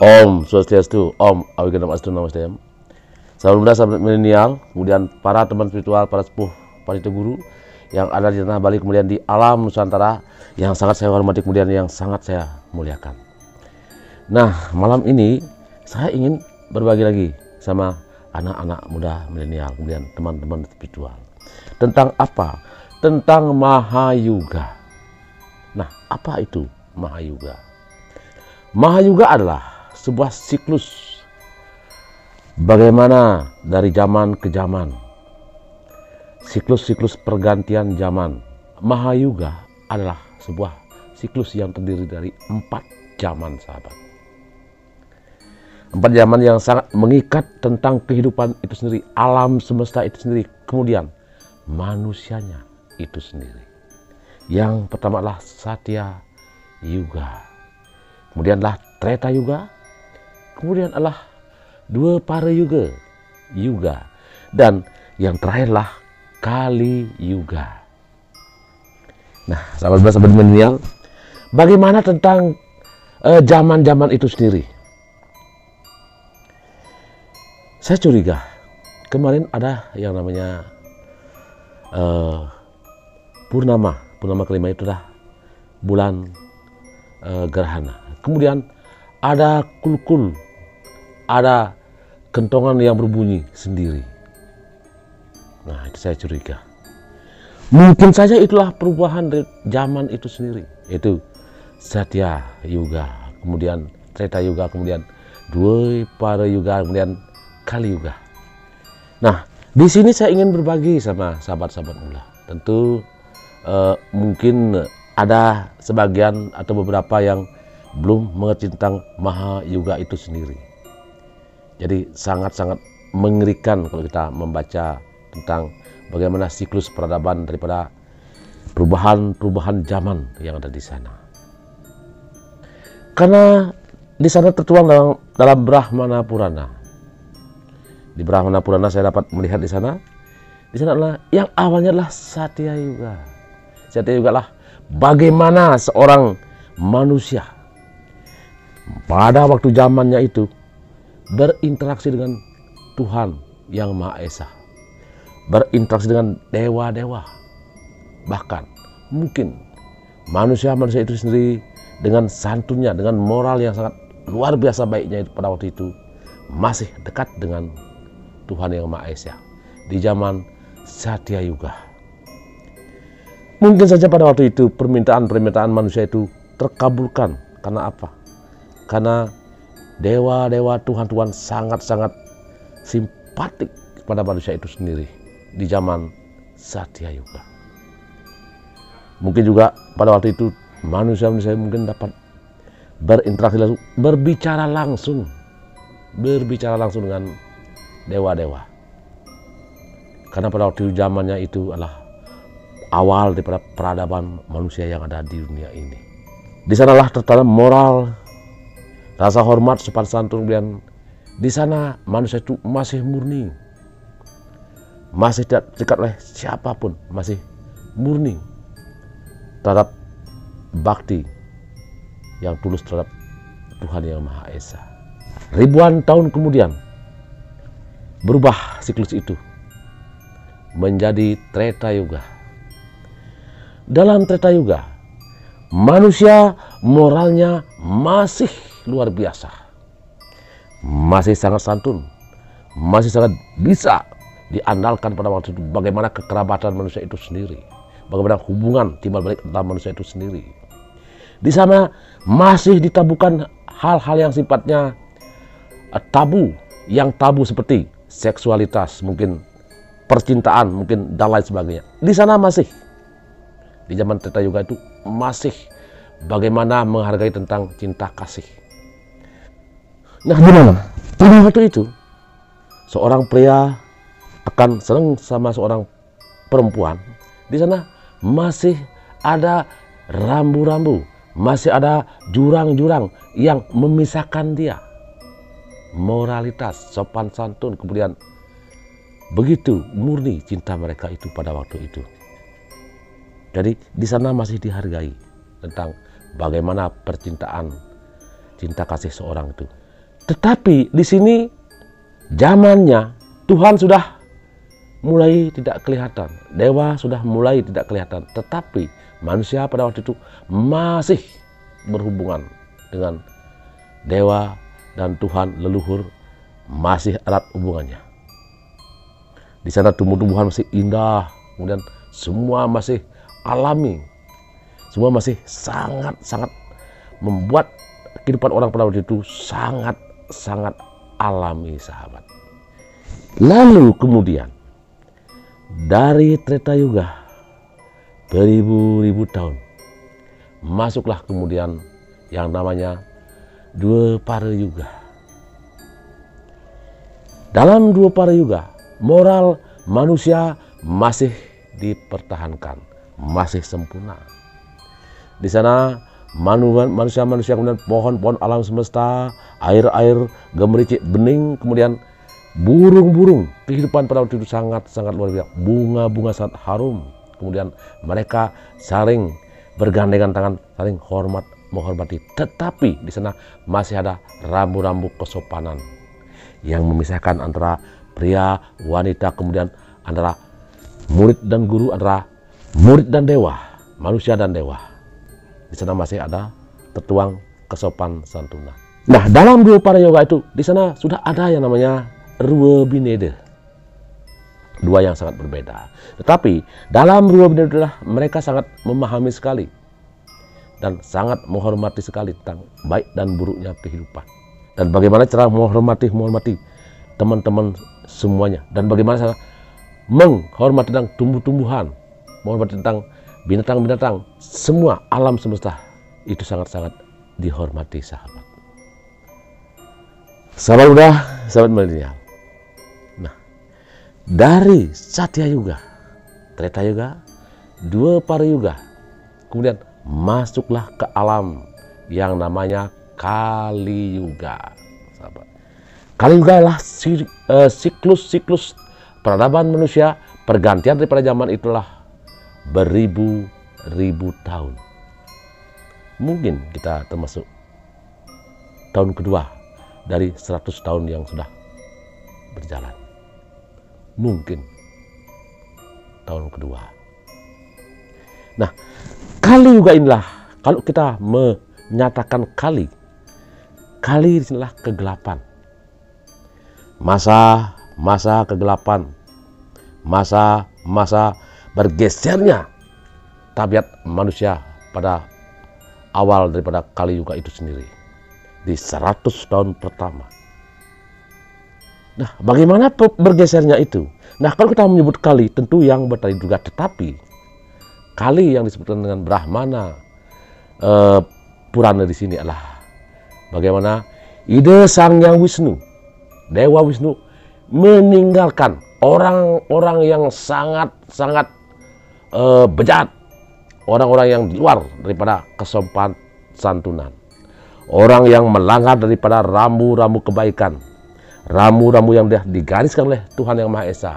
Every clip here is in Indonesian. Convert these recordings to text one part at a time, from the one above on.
Om Swastiastu, Om Awiganam Astu Namaste. Sahabat muda, sahabat milenial, kemudian para teman spiritual, para sepuh, para guru yang ada di tanah Bali, kemudian di alam Nusantara yang sangat saya hormati, kemudian yang sangat saya muliakan. Nah, malam ini saya ingin berbagi lagi sama anak-anak muda milenial, kemudian teman-teman spiritual. Tentang apa? Tentang Mahayuga. Nah, apa itu Mahayuga? Mahayuga adalah sebuah siklus bagaimana dari zaman ke zaman, siklus-siklus pergantian zaman. Mahayuga adalah sebuah siklus yang terdiri dari 4 zaman, sahabat. 4 zaman yang sangat mengikat tentang kehidupan itu sendiri, alam semesta itu sendiri, kemudian manusianya itu sendiri. Yang pertama adalah Satya Yuga, kemudian adalah Treta Yuga, kemudian adalah Dwapara Yuga, dan yang terakhirlah Kali Yuga. Nah, sahabat milenial, bagaimana tentang zaman-zaman itu sendiri? Saya curiga kemarin ada yang namanya Purnama kelima, itu dah bulan gerhana. Kemudian ada kulkul, ada kentongan yang berbunyi sendiri. Nah, itu saya curiga. Mungkin saja itulah perubahan dari zaman itu sendiri. Itu Satya Yuga, kemudian Treta Yuga, kemudian Dwapara Yuga, kemudian Kali Yuga. Nah, di sini saya ingin berbagi sama sahabat-sahabat mula. Tentu mungkin ada sebagian atau beberapa yang belum mengerti tentang Mahayuga itu sendiri. Jadi sangat-sangat mengerikan kalau kita membaca tentang bagaimana siklus peradaban daripada perubahan zaman yang ada di sana. Karena di sana tertuang dalam Brahmana Purana. Di Brahmana Purana saya dapat melihat di sana adalah yang awalnya adalah Satya Yuga. Satya Yuga adalah bagaimana seorang manusia pada waktu zamannya itu berinteraksi dengan Tuhan yang Maha Esa, berinteraksi dengan dewa-dewa, bahkan mungkin manusia itu sendiri dengan santunnya, dengan moral yang sangat luar biasa baiknya itu pada waktu itu masih dekat dengan Tuhan yang Maha Esa di zaman Satya Yuga. Mungkin saja pada waktu itu permintaan manusia itu terkabulkan. Karena apa? Karena dewa-dewa, Tuhan-Tuhan sangat-sangat simpatik kepada manusia itu sendiri di zaman Satya Yuga. Mungkin juga pada waktu itu manusia mungkin dapat berinteraksi langsung, berbicara langsung dengan dewa-dewa. Karena pada waktu zamannya itu adalah awal daripada peradaban manusia yang ada di dunia ini. Di sanalah tertanam moral, rasa hormat, sopan santun, dan di sana manusia itu masih murni, masih tidak terikat oleh siapapun, masih murni terhadap bakti yang tulus terhadap Tuhan yang Maha Esa. Ribuan tahun kemudian berubah siklus itu menjadi Treta Yuga. Dalam Treta Yuga, manusia moralnya masih luar biasa, masih sangat santun, masih sangat bisa diandalkan pada waktu itu. Bagaimana kekerabatan manusia itu sendiri, bagaimana hubungan timbal balik dalam manusia itu sendiri. Di sana masih ditabukan hal-hal yang sifatnya tabu, yang tabu seperti seksualitas, mungkin percintaan, mungkin dan lain sebagainya. Di sana masih, di zaman Treta Yuga itu masih bagaimana menghargai tentang cinta kasih. Nah, gimana? Pada waktu itu seorang pria akan senang sama seorang perempuan. Di sana masih ada rambu-rambu, masih ada jurang-jurang yang memisahkan dia. Moralitas, sopan santun, kemudian begitu murni cinta mereka itu pada waktu itu. Jadi di sana masih dihargai tentang bagaimana percintaan, cinta kasih seorang itu. Tetapi di sini zamannya Tuhan sudah mulai tidak kelihatan, dewa sudah mulai tidak kelihatan, tetapi manusia pada waktu itu masih berhubungan dengan dewa dan Tuhan leluhur, masih erat hubungannya. Di sana tumbuh-tumbuhan masih indah, kemudian semua masih alami, semua masih sangat membuat kehidupan orang pada waktu itu sangat alami, sahabat. Lalu kemudian dari Treta Yuga beribu-ribu tahun masuklah kemudian yang namanya Dwapara Yuga. Dalam Dwapara Yuga moral manusia masih dipertahankan, masih sempurna. Di sana manusia-manusia, kemudian pohon-pohon alam semesta, air-air gemericik bening, kemudian burung-burung, kehidupan pada waktu itu sangat luar biasa. Bunga-bunga sangat harum, kemudian mereka saling bergandengan tangan, saling menghormati. Tetapi di sana masih ada rambu-rambu kesopanan yang memisahkan antara pria, wanita, kemudian antara murid dan guru, antara murid dan dewa, manusia dan dewa. Di sana masih ada tertuang kesopan santunan. Nah, dalam Dwapara Yuga itu di sana sudah ada yang namanya Rua Bineda. Dua yang sangat berbeda. Tetapi dalam Rua Bineda mereka sangat memahami sekali dan sangat menghormati sekali tentang baik dan buruknya kehidupan. Dan bagaimana cara menghormati teman-teman semuanya. Dan bagaimana cara menghormati tentang tumbuh-tumbuhan, menghormati tentang binatang-binatang, semua alam semesta itu sangat dihormati, sahabat. Sahabat muda, sahabat milenial. Nah, dari Satya Yuga, Treta Yuga, Dwapara Yuga, kemudian masuklah ke alam yang namanya Kali Yuga, sahabat. Kali Yuga adalah siklus peradaban manusia, pergantian daripada zaman itulah beribu-ribu tahun. Mungkin kita termasuk tahun kedua dari 100 tahun yang sudah berjalan. Mungkin tahun kedua. Nah, Kali Yuga inilah, kalau kita menyatakan kali disinilah kegelapan. Masa kegelapan, masa bergesernya tabiat manusia pada awal daripada Kali Yuga itu sendiri di 100 tahun pertama. Nah, bagaimana bergesernya itu? Nah, kalau kita menyebut kali, tentu yang bertali juga, tetapi kali yang disebutkan dengan Brahmana Purana di sini adalah bagaimana ide Sang Yang Wisnu, Dewa Wisnu, meninggalkan orang-orang yang sangat bejat, orang-orang yang di luar daripada kesopan santunan, orang yang melanggar daripada rambu-rambu kebaikan, rambu-rambu yang digariskan oleh Tuhan Yang Maha Esa,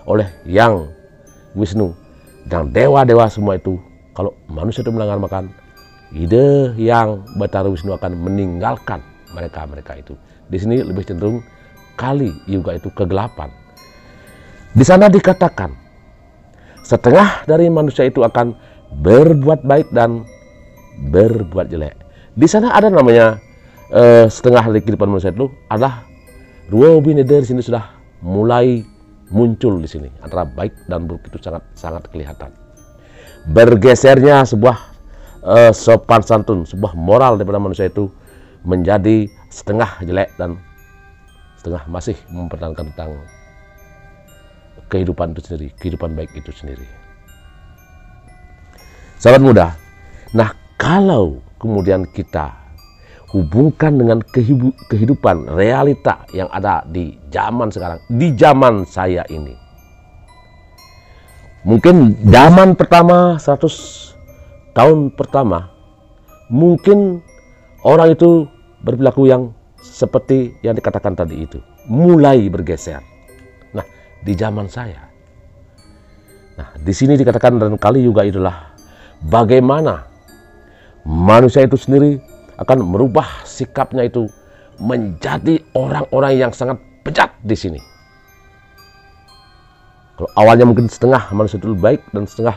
oleh Yang Wisnu dan dewa-dewa semua itu. Kalau manusia itu melanggar, makan ide yang Batara Wisnu akan meninggalkan mereka itu. Di sini lebih cenderung Kali Yuga itu kegelapan. Di sana dikatakan setengah dari manusia itu akan berbuat baik dan berbuat jelek. Di sana ada namanya setengah dari kehidupan manusia itu adalah Rua Bineda. Di sini sudah mulai muncul di sini antara baik dan buruk itu sangat kelihatan. Bergesernya sebuah sopan santun, sebuah moral daripada manusia itu menjadi setengah jelek dan setengah masih mempertahankan tentang kehidupan itu sendiri, kehidupan baik itu sendiri. Sahabat muda, nah kalau kemudian kita hubungkan dengan kehidupan realita yang ada di zaman sekarang, di zaman saya ini. Mungkin zaman pertama, 100 tahun pertama, mungkin orang itu berperilaku yang seperti yang dikatakan tadi itu, mulai bergeser. Nah, di zaman saya, nah di sini dikatakan dan Kali Yuga itulah bagaimana manusia itu sendiri akan merubah sikapnya itu menjadi orang-orang yang sangat bejat di sini. Kalau awalnya mungkin setengah manusia itu baik dan setengah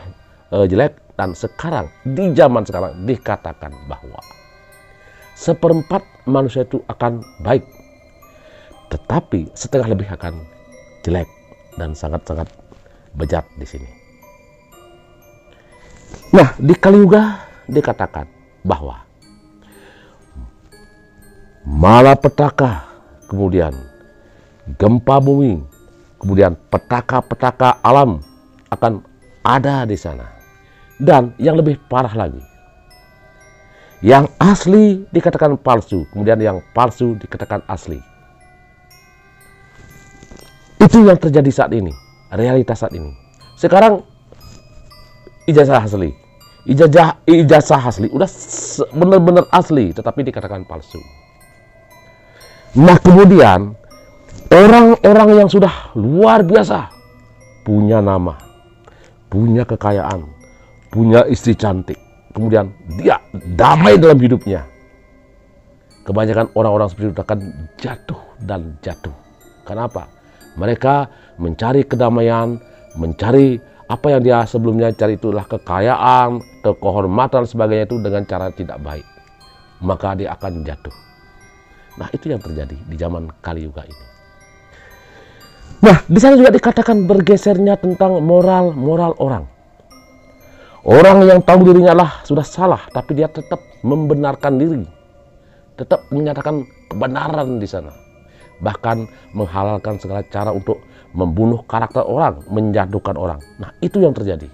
jelek, dan sekarang di zaman sekarang dikatakan bahwa seperempat manusia itu akan baik, tetapi setengah lebih akan jelek dan sangat-sangat bejat di sini. Nah, di Kaliyuga dikatakan bahwa malapetaka, kemudian gempa bumi, kemudian petaka-petaka alam akan ada di sana. Dan yang lebih parah lagi, yang asli dikatakan palsu, kemudian yang palsu dikatakan asli. Itu yang terjadi saat ini, realitas saat ini. Sekarang ijazah asli, ijazah asli udah benar-benar asli, tetapi dikatakan palsu. Nah, kemudian orang-orang yang sudah luar biasa, punya nama, punya kekayaan, punya istri cantik, kemudian dia damai dalam hidupnya. Kebanyakan orang-orang seperti itu akan jatuh dan jatuh. Kenapa? Mereka mencari kedamaian, mencari apa yang dia sebelumnya cari, itulah kekayaan, kehormatan, sebagainya itu dengan cara tidak baik. Maka dia akan jatuh. Nah, itu yang terjadi di zaman Kaliyuga ini. Nah, di sana juga dikatakan bergesernya tentang moral orang. Orang yang tahu dirinya lah sudah salah, tapi dia tetap membenarkan diri, tetap menyatakan kebenaran di sana, bahkan menghalalkan segala cara untuk membunuh karakter orang, menjatuhkan orang. Nah, itu yang terjadi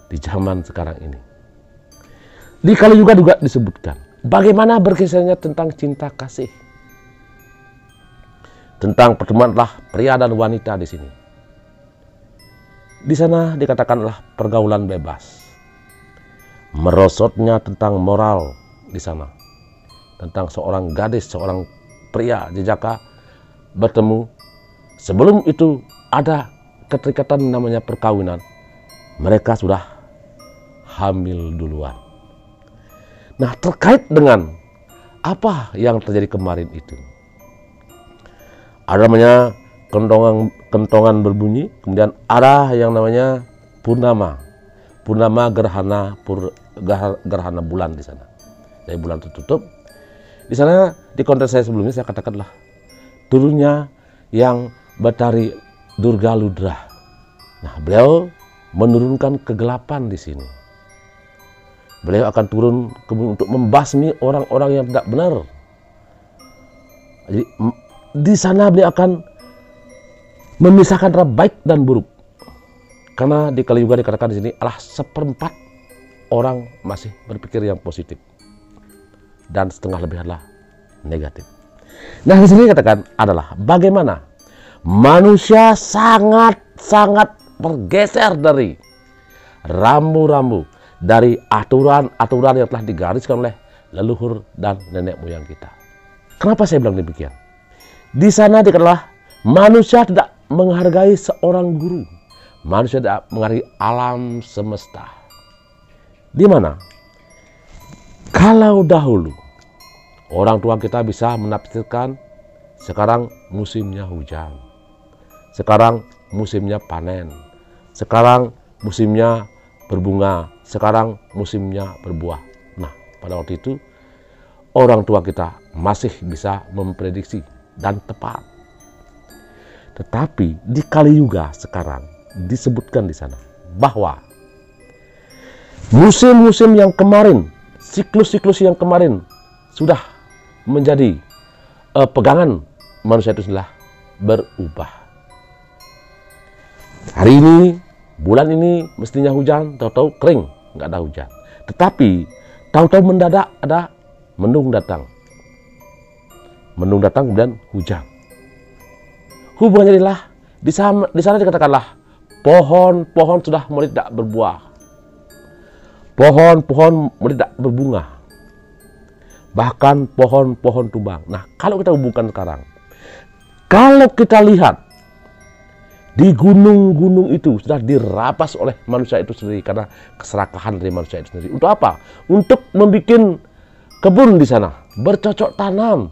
di zaman sekarang ini. Di Kaliyuga juga disebutkan bagaimana bergesernya tentang cinta kasih, tentang pertemuanlah pria dan wanita di sini. Di sana dikatakanlah pergaulan bebas, merosotnya tentang moral di sana, tentang seorang gadis, seorang pria jejaka bertemu. Sebelum itu ada keterikatan namanya perkawinan, mereka sudah hamil duluan. Nah, terkait dengan apa yang terjadi kemarin itu, ada namanya kentongan berbunyi, kemudian ada yang namanya purnama gerhana bulan di sana. Jadi bulan tertutup. Di sana di konteks saya sebelumnya saya katakanlah turunnya yang Batari Durga Ludra. Nah, beliau menurunkan kegelapan di sini. Beliau akan turun untuk membasmi orang-orang yang tidak benar. Jadi di sana beliau akan memisahkan antara baik dan buruk. Karena di Kaliyuga dikatakan di sini adalah seperempat orang masih berpikir yang positif dan setengah lebih adalah negatif. Nah, di sini dikatakan adalah bagaimana manusia sangat bergeser dari rambu-rambu, dari aturan-aturan yang telah digariskan oleh leluhur dan nenek moyang kita. Kenapa saya bilang demikian? Di sana dikatakan manusia tidak menghargai seorang guru. Manusia tidak menghargai alam semesta. Di mana? Kalau dahulu orang tua kita bisa menafsirkan sekarang musimnya hujan, sekarang musimnya panen, sekarang musimnya berbunga, sekarang musimnya berbuah. Nah, pada waktu itu orang tua kita masih bisa memprediksi dan tepat. Tetapi di Kaliyuga sekarang disebutkan di sana bahwa musim-musim yang kemarin, siklus-siklus yang kemarin sudah menjadi pegangan manusia itu sudah berubah. Hari ini, bulan ini mestinya hujan, tahu-tahu kering, nggak ada hujan. Tetapi tahu-tahu mendadak ada mendung datang. Mendung datang kemudian hujan. Hubungannya adalah di sana dikatakanlah pohon-pohon sudah mulai tidak berbuah, pohon-pohon mulai tidak berbunga, bahkan pohon-pohon tumbang. Nah, kalau kita hubungkan sekarang, kalau kita lihat di gunung-gunung itu sudah dirampas oleh manusia itu sendiri karena keserakahan dari manusia itu sendiri. Untuk apa? Untuk membuat kebun di sana, bercocok tanam.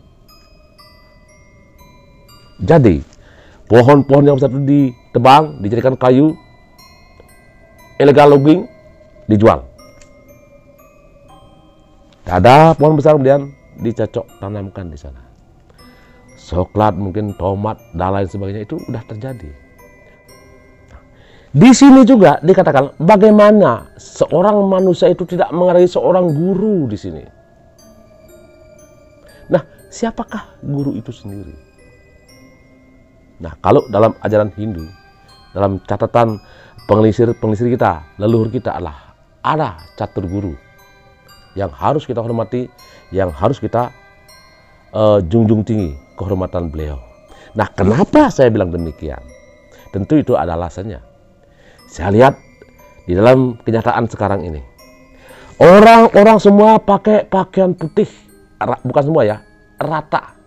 Jadi pohon-pohon yang besar itu ditebang, dijadikan kayu, illegal logging, dijual. Ada pohon besar kemudian dicocok tanamkan di sana. Coklat, mungkin tomat, dan lain sebagainya itu udah terjadi. Di sini juga dikatakan bagaimana seorang manusia itu tidak menghargai seorang guru di sini. Nah, siapakah guru itu sendiri? Nah, kalau dalam ajaran Hindu, dalam catatan pengelisir kita, leluhur kita adalah ada catur guru yang harus kita hormati, yang harus kita junjung tinggi kehormatan beliau. Nah, kenapa saya bilang demikian? Tentu itu ada alasannya. Saya lihat di dalam kenyataan sekarang ini, orang-orang semua pakai pakaian putih, bukan semua ya, rata.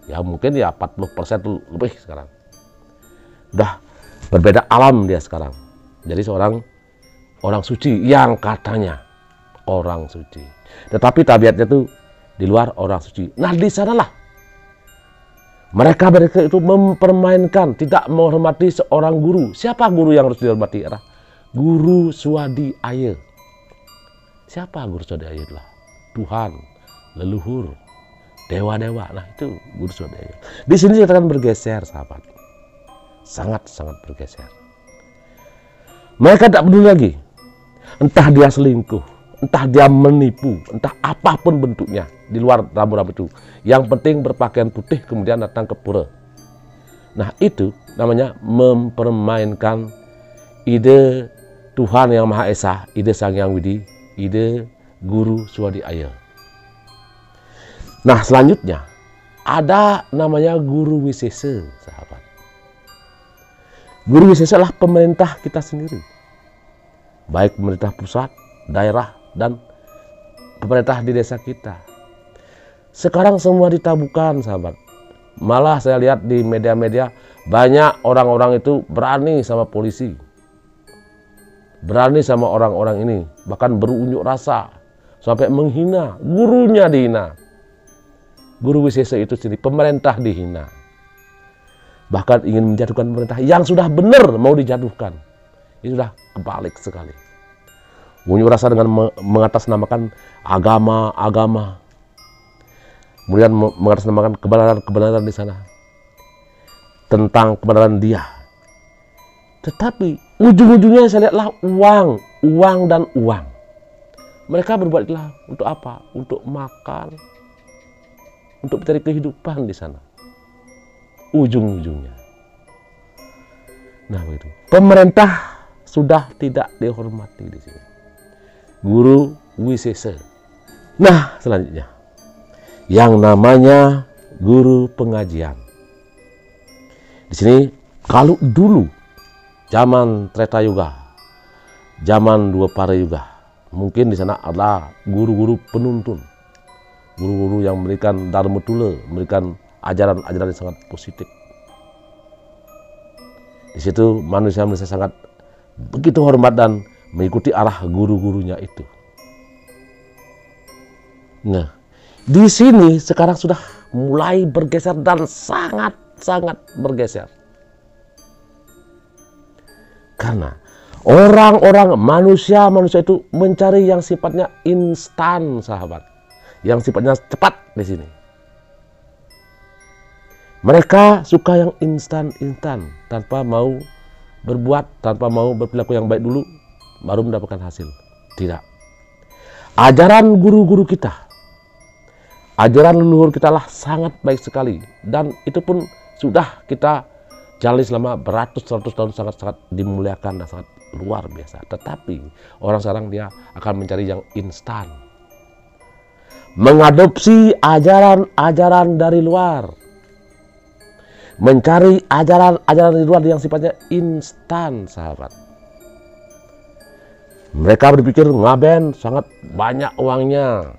Ya mungkin ya 40% lebih sekarang. Udah berbeda alam dia sekarang. Jadi seorang orang suci yang katanya orang suci. Tetapi tabiatnya itu di luar orang suci. Nah, di sanalah mereka itu mempermainkan, tidak menghormati seorang guru. Siapa guru yang harus dihormati? Guru Swadi Aya. Siapa guru Swadi Aya? Tuhan, leluhur, dewa-dewa. Nah, itu guru Swadi Aya. Di sini kita akan bergeser, sahabat. Sangat-sangat bergeser. Mereka tidak peduli lagi. Entah dia selingkuh, entah dia menipu, entah apapun bentuknya di luar rambu-rambu itu. Yang penting berpakaian putih kemudian datang ke pura. Nah, itu namanya mempermainkan ide Tuhan Yang Maha Esa, ide Sang Hyang Widi, ide Guru Swadi Aya. Nah, selanjutnya ada namanya Guru Wisesa, sahabat. Guru Wisesa adalah pemerintah kita sendiri. Baik pemerintah pusat, daerah, dan pemerintah di desa kita. Sekarang semua ditabukan, sahabat. Malah saya lihat di media-media banyak orang-orang itu berani sama polisi, berani sama orang-orang ini, bahkan berunjuk rasa sampai menghina, gurunya dihina. Guru Wisesa itu sendiri, pemerintah dihina. Bahkan ingin menjatuhkan pemerintah yang sudah benar mau dijatuhkan. Ini sudah kebalik sekali. Unjuk rasa dengan mengatasnamakan agama, kemudian mengatasnamakan kebenaran di sana, tentang kebenaran dia. Tetapi ujung-ujungnya saya lihatlah uang dan uang. Mereka berbuat itulah untuk apa? Untuk makan, untuk mencari kehidupan di sana. Ujung-ujungnya. Nah, begitu. Pemerintah sudah tidak dihormati di sini. Guru Wisesa. Nah, selanjutnya yang namanya guru pengajian. Di sini kalau dulu zaman Treta Yuga, zaman Dua Para Yuga, mungkin di sana adalah guru-guru penuntun, guru-guru yang memberikan dharma tula, memberikan ajaran-ajaran yang sangat positif. Di situ manusia-manusia sangat begitu hormat dan mengikuti arah guru-gurunya itu. Nah, di sini sekarang sudah mulai bergeser dan sangat-sangat bergeser. Karena orang-orang manusia itu mencari yang sifatnya instan, sahabat. Yang sifatnya cepat di sini. Mereka suka yang instan-instan, tanpa mau berbuat, tanpa mau berperilaku yang baik dulu, baru mendapatkan hasil. Tidak. Ajaran guru-guru kita, ajaran leluhur kita lah sangat baik sekali. Dan itu pun sudah kita jalani selama beratus-ratus tahun, sangat-sangat dimuliakan dan sangat luar biasa. Tetapi orang sekarang dia akan mencari yang instan. Mengadopsi ajaran-ajaran dari luar. Mencari ajaran-ajaran dari luar yang sifatnya instan, sahabat. Mereka berpikir ngaben sangat banyak uangnya.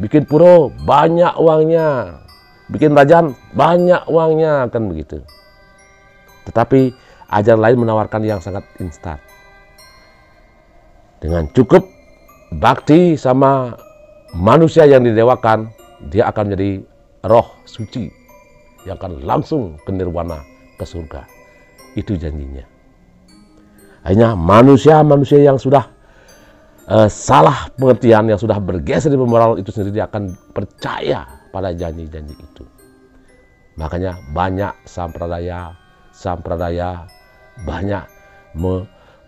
Bikin pura banyak uangnya. Bikin rajan banyak uangnya, kan begitu. Tetapi ajaran lain menawarkan yang sangat instan. Dengan cukup bakti sama manusia yang didewakan, dia akan menjadi roh suci yang akan langsung ke nirwana, ke surga. Itu janjinya. Hanya manusia-manusia yang sudah salah pengertian, yang sudah bergeser di moral itu sendiri, dia akan percaya pada janji-janji itu. Makanya banyak sampradaya banyak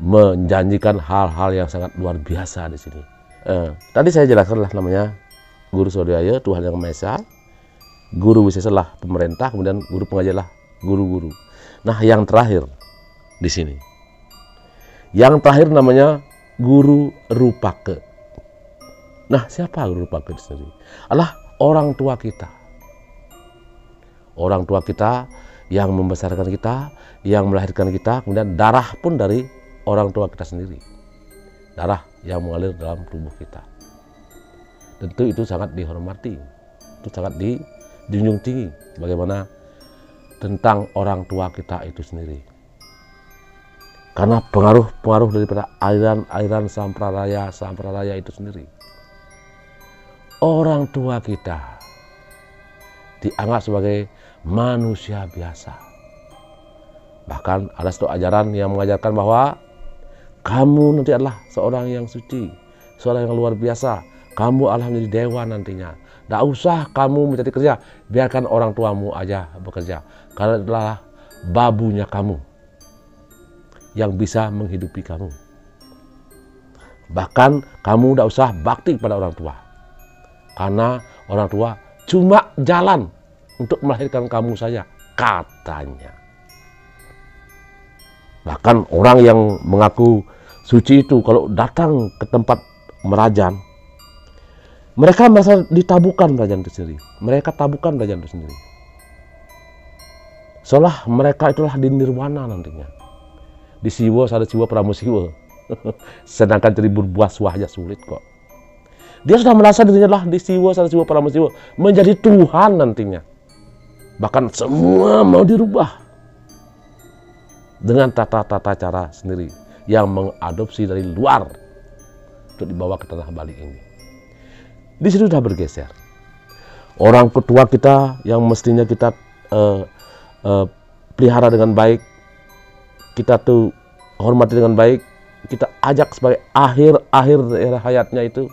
menjanjikan hal-hal yang sangat luar biasa di sini. Tadi saya jelaskan lah, namanya Guru Swadhyaya, Tuhan Yang Maha Esa, Guru Wisesa lah pemerintah, kemudian guru pengajar lah guru-guru. Nah, yang terakhir di sini, yang terakhir namanya Guru Rupake. Nah, siapa Guru Rupake di sini? Adalah orang tua kita. Orang tua kita yang membesarkan kita, yang melahirkan kita, kemudian darah pun dari orang tua kita sendiri. Darah yang mengalir dalam tubuh kita. Tentu itu sangat dihormati, itu sangat dijunjung tinggi. Bagaimana tentang orang tua kita itu sendiri. Karena pengaruh-pengaruh daripada aliran sampradaya itu sendiri. Orang tua kita dianggap sebagai manusia biasa. Bahkan ada satu ajaran yang mengajarkan bahwa kamu nanti adalah seorang yang suci, seorang yang luar biasa. Kamu adalah menjadi dewa nantinya. Tidak usah kamu mencari kerja, biarkan orang tuamu aja bekerja. Karena adalah babunya kamu yang bisa menghidupi kamu. Bahkan kamu tidak usah bakti pada orang tua. Karena orang tua cuma jalan untuk melahirkan kamu saja, katanya. Bahkan orang yang mengaku suci itu kalau datang ke tempat merajan, mereka merasa ditabukan kerajaan itu sendiri. Mereka tabukan kerajaan itu sendiri. Seolah mereka itulah di nirwana nantinya. Di siwa sada siwa pramusiwa. Sedangkan jadi berbuah suah aja sulit kok. Dia sudah merasa dirinya lah di siwa sada siwa pramusiwa, menjadi Tuhan nantinya. Bahkan semua mau dirubah dengan tata-tata cara sendiri yang mengadopsi dari luar untuk dibawa ke tanah Bali ini. Di situ sudah bergeser. Orang petua kita yang mestinya kita pelihara dengan baik, kita tuh hormati dengan baik, kita ajak sebagai akhir hayatnya itu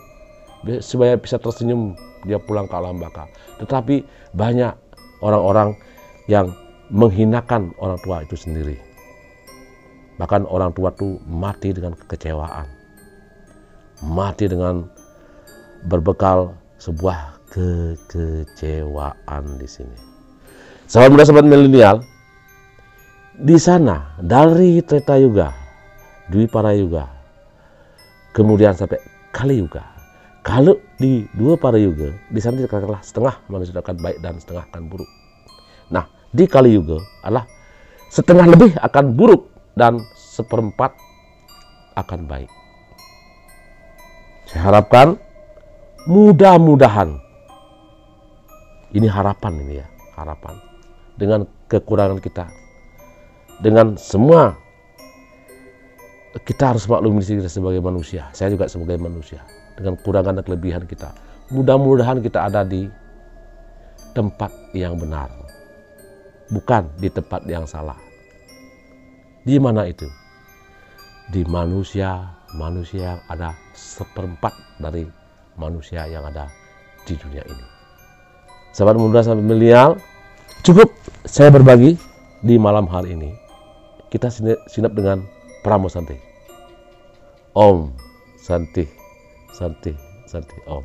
supaya bisa tersenyum dia pulang ke alam baka. Tetapi banyak orang-orang yang menghinakan orang tua itu sendiri. Bahkan orang tua itu mati dengan kekecewaan, mati dengan berbekal sebuah kekecewaan di sini. Sahabat muda, sahabat milenial, di sana dari Treta Yuga, Dwipara Yuga, kemudian sampai Kali Yuga. Kalau di dua para yuga, di sana dikatakanlah setengah manusia akan baik dan setengah akan buruk. Nah, di Kali Yuga adalah setengah lebih akan buruk dan seperempat akan baik. Saya harapkan mudah-mudahan, ini harapan ini ya, harapan. Dengan kekurangan kita, dengan semua, kita harus maklumi diri kita sebagai manusia. Saya juga sebagai manusia. Dengan kurangan dan kelebihan kita, mudah-mudahan kita ada di tempat yang benar, bukan di tempat yang salah. Di mana itu? Di manusia yang ada seperempat dari manusia yang ada di dunia ini. Sahabat muda, sahabat milenial, cukup saya berbagi di malam hari ini. Kita sinap dengan Pramo Santi. Om Santi, Santi, Santi, Om.